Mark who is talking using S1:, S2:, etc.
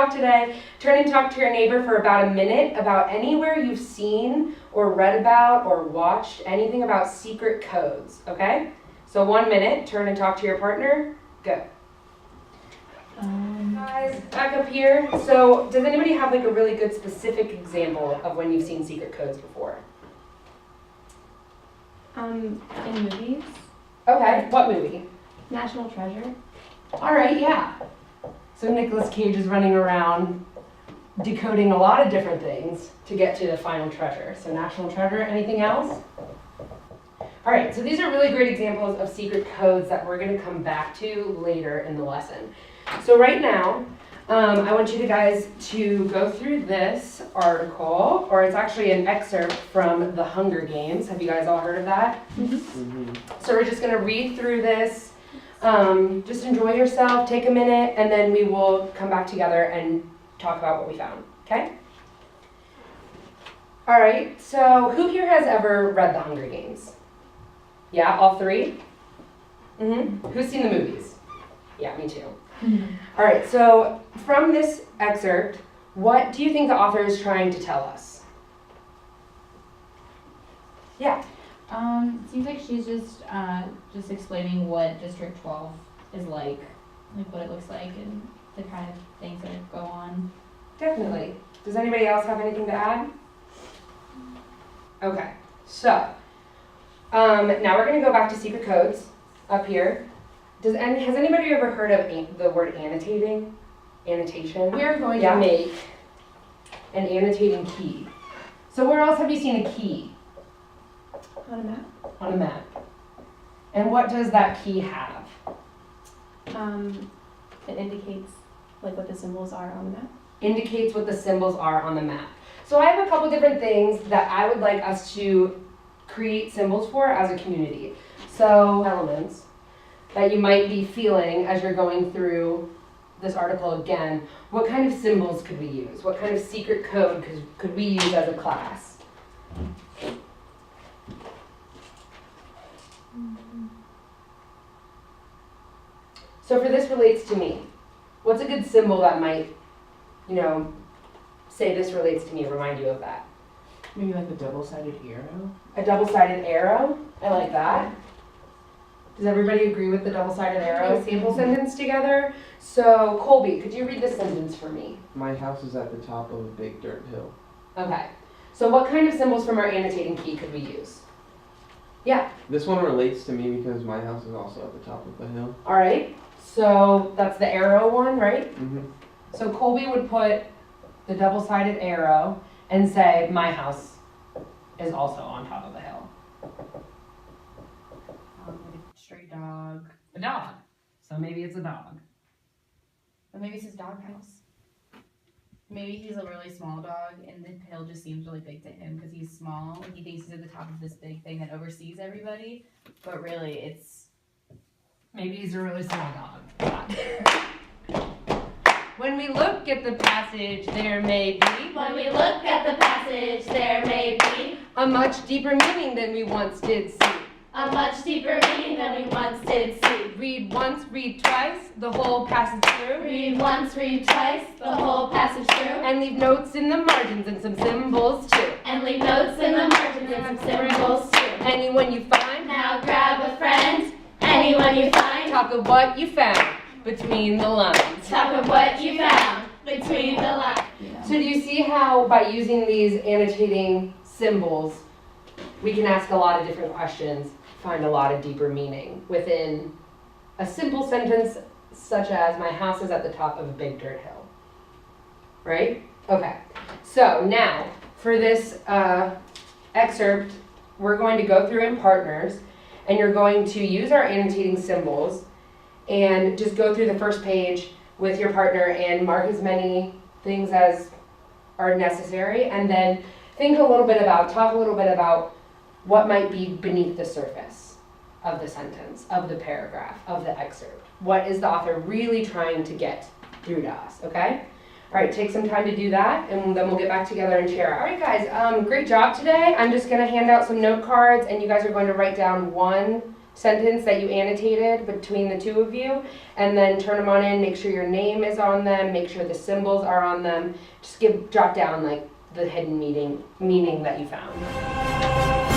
S1: talk today. Turn and talk to your neighbor for about a minute about anywhere you've seen or read about or watched anything about secret codes, okay? So 1 minute, turn and talk to your partner. Go. Guys, back up here. So does anybody have like a really good specific example of when you've seen secret codes before?
S2: In movies.
S1: Okay, what movie?
S2: National Treasure.
S1: All right, yeah. So Nicolas Cage is running around decoding a lot of different things to get to the final treasure. So National Treasure, anything else? All right, so these are really great examples of secret codes that we're gonna come back to later in the lesson. So right now, I want you guys to go through this article, or it's actually an excerpt from The Hunger Games. Have you guys all heard of that? Mm-hmm. So we're just gonna read through this. Just enjoy yourself, take a minute, and then we will come back together and talk about what we found, okay? All right, so who here has ever read The Hunger Games? Yeah, all three? Mm-hmm. Who's seen the movies? Yeah, me too. All right, so from this excerpt, what do you think the author is trying to tell us? Yeah.
S3: Seems like she's just explaining what District 12 is like what it looks like, and the kind of things that go on.
S1: Definitely. Does anybody else have anything to add? Okay, so now we're going to go back to secret codes up here. Has anybody ever heard of the word annotating? Annotation? We are going to make an annotating key. So where else have you seen a key?
S2: On a map.
S1: On a map. And what does that key have?
S2: It indicates like what the symbols are on the map.
S1: Indicates what the symbols are on the map. So I have a couple different things that I would like us to create symbols for as a community. So elements that you might be feeling as you're going through this article again. What kind of symbols could we use? What kind of secret code could we use as a class? So for this relates to me, what's a good symbol that might, say this relates to me, remind you of that?
S4: Maybe like a double-sided arrow?
S1: A double-sided arrow? I like that. Does everybody agree with the double-sided arrow sample sentence together? So Colby, could you read this sentence for me?
S4: My house is at the top of a big dirt hill.
S1: Okay. So what kind of symbols from our annotating key could we use? Yeah.
S4: This one relates to me because my house is also at the top of a hill.
S1: All right. So that's the arrow one, right?
S4: Mm-hmm.
S1: So Colby would put the double-sided arrow and say, my house is also on top of a hill.
S3: Like a stray dog.
S1: A dog. So maybe it's a dog.
S3: Or maybe it's his doghouse. Maybe he's a really small dog and the hill just seems really big to him because he's small. He thinks he's at the top of this big thing that oversees everybody. But really it's...
S1: Maybe he's a really small dog. When we look at the passage, there may be.
S5: When we look at the passage, there may be
S1: a much deeper meaning than we once did see.
S5: a much deeper meaning than we once did see.
S1: Read once, read twice, the whole passage through.
S5: Read once, read twice, the whole passage through.
S1: And leave notes in the margins and some symbols too.
S5: And leave notes in the margins and some symbols too.
S1: Anyone you find,
S5: Now grab a friend, anyone you find.
S1: talk of what you found between the lines.
S5: Talk of what you found between the lines.
S1: So do you see how by using these annotating symbols, we can ask a lot of different questions, find a lot of deeper meaning within a simple sentence such as, my house is at the top of a big dirt hill. Right? Okay. So now, for this excerpt, we're going to go through in partners, and you're going to use our annotating symbols and just go through the first page with your partner and mark as many things as are necessary, and then talk a little bit about what might be beneath the surface of the sentence, of the paragraph, of the excerpt. What is the author really trying to get through to us, okay? All right, take some time to do that, and then we'll get back together and share. All right, guys, great job today. I'm just gonna hand out some note cards, and you guys are going to write down 1 sentence that you annotated between the two of you, and then turn them on in, make sure your name is on them, make sure the symbols are on them. Just drop down like the hidden meaning that you found.